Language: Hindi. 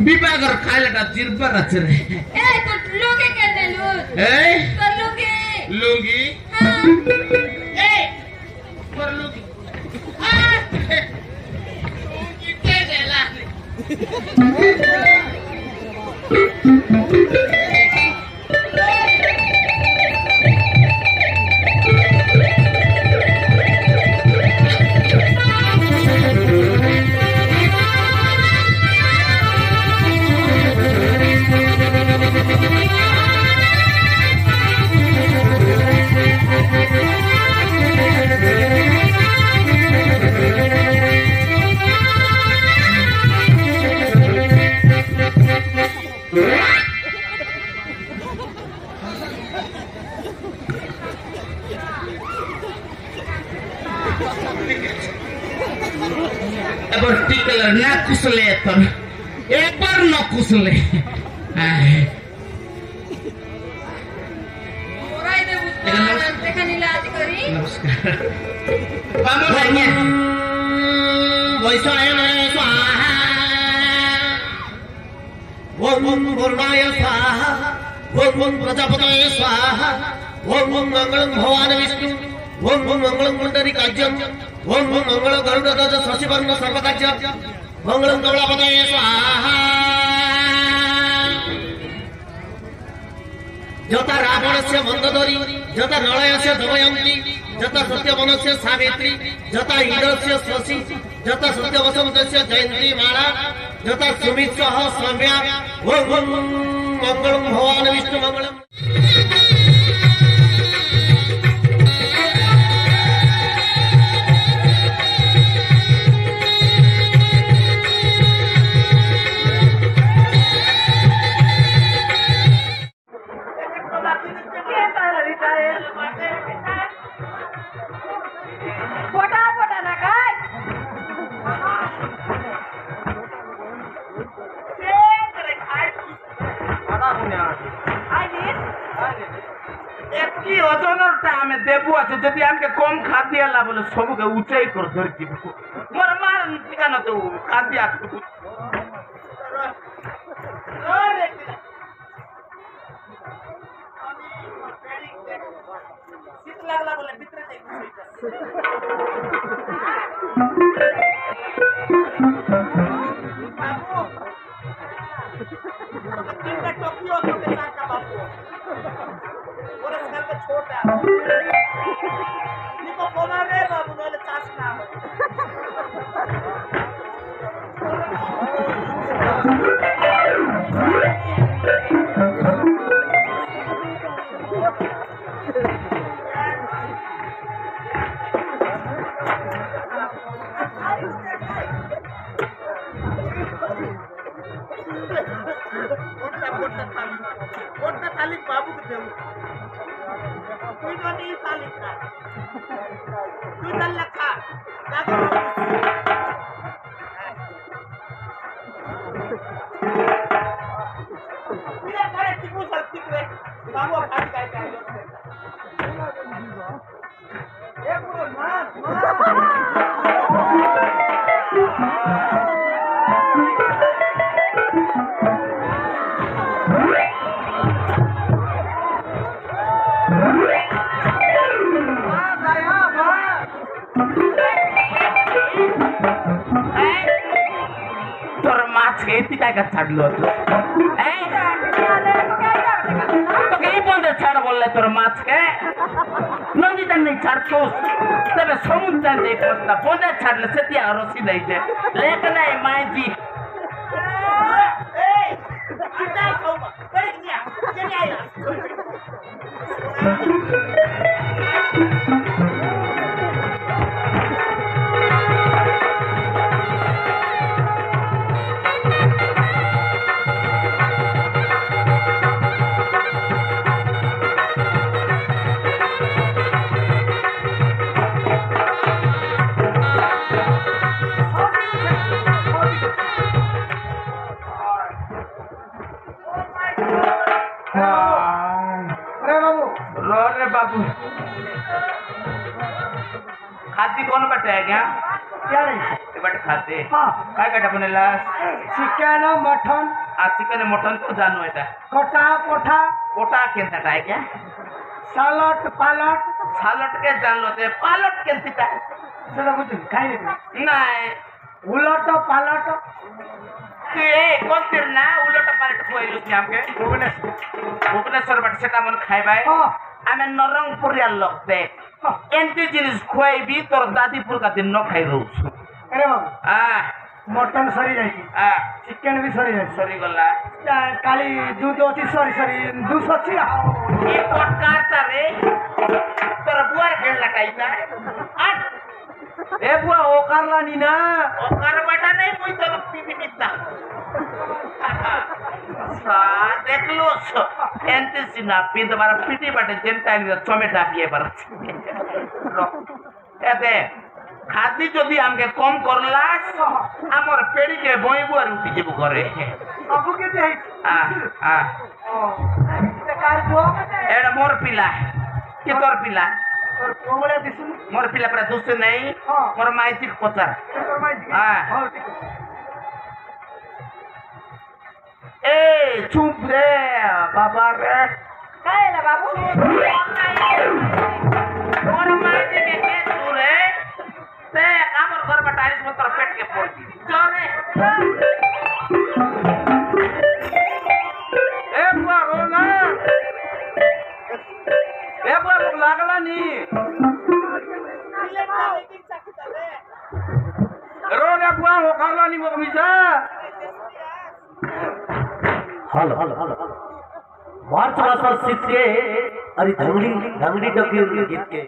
बिबागर खाइलटा जिर्बर रचरे ए तो लोगे करने लो ए कर लोगे लूंगी हाँ ए कर लूंगी लूंगी के देला टिकलर ना कुसले तर एक बार न कुसले ओराय दे बुस्ता देखा नीला आती करी नमस्कार बाबा भैया वैसायन स्वाहा ओम पूर्णाय स्वाहा ओम प्रजापतये स्वाहा ओम मंगलम भगवान विष्णु ओम मंगलम पुंडरीकाज्यम ओम मंगल गरुड़ध्वज शशिवर्ण सर्वकाज्य मंगलम कमलापतये स्वाहा यथा रावणस्य मन्दोदरी यथा नळयस्य दमयन्ती यथा सत्यवनस्य सावित्री यथा इंद्रस्य शशि यथा सत्यवसन्तस्य जयन्ती माला यथा सुमित्रः सौम्या ओम मंगलम भगवान विष्णु मंगलम देबू अच्छे जदि आमके कम खाद्य ला बोले सब के ऊंचाई कर धर जी मोर मार टिका न तो खाद्य शीत लागला बोले भीतर जाई तीनटा टोकियो तो के साथ का बापू और इसका के छोटा निको कोना रे बाबू नले चास ना कोणता तालीक बाबू को देऊ तू दोनी तालीक का तू दल्ला खा ये करे टिकू सकती रे बाबू खाली काय काय ए पूरा मार खेती काय का छाडलो तो कहीं बंदे छाड़ बोल रहे तोर माछ के नदी तक नहीं छाड़तोस तबे समुद्र दे पहुंचता बंदे छाड़ले सेतिया रसी नहीं दे लेकिन नहीं माय जी कितना को कर दिया चले आया बाबू खाती कौन बटे है क्या क्या नहीं बट खाते हाँ काय कटा बनेला चिकन मटन चिकन मटन तो जानू है कोटा कोठा कोटा केंता है क्या सालट पालट सालट के जान लो ते पालट केंती का चलो बुझ खाई नहीं नहीं उलट पालट ए कोण तिर ना उलट पालट कोइलु ती हमके भुवनेश्वर बट सेटा मन खाइ भाई आमे नरंगपुरिया लगते एंटी जिनिस खुआइबी तोर दादीपुर का दिन न खाइ रहू अरे बाबू मटन सरी जाई चिकन भी सरी जाई सरी गला काली दूध अछि सरी दूध अछि ए पटकारता रे तोर बुआर खेल लगाइता ए बुआ ओ करला नी ना ओ कर बेटा नहीं कोई तो पीपी पिता सा देख लो एंटी सिना पी तुम्हारा पीटी बटे जेन टाइम टमेटा पिए पर एते खादी जदी हमके कम करलास हमर पेड़ी के बोइबो उठी जेबो करे अबू के दे ते कार को एड़ा मोर पिला के तोर पिला और कोमले दिसु मोर पिला पर दोस्त नहीं मोर माइसिक पचार तोर माइसिक हां ठीक ए चुप रे बाबा रे कायला बाबू मोर माइसिक के तू रे ते कामर घर में टाइल्स में तोर पेट के फोड़ दी चोरे ए बुआ रो ना ए बुआ लागला नी रो ना बुआ हो करला नी वो मिसा हल मार्च मास सीट के अरे धंगड़ी डकी गीत के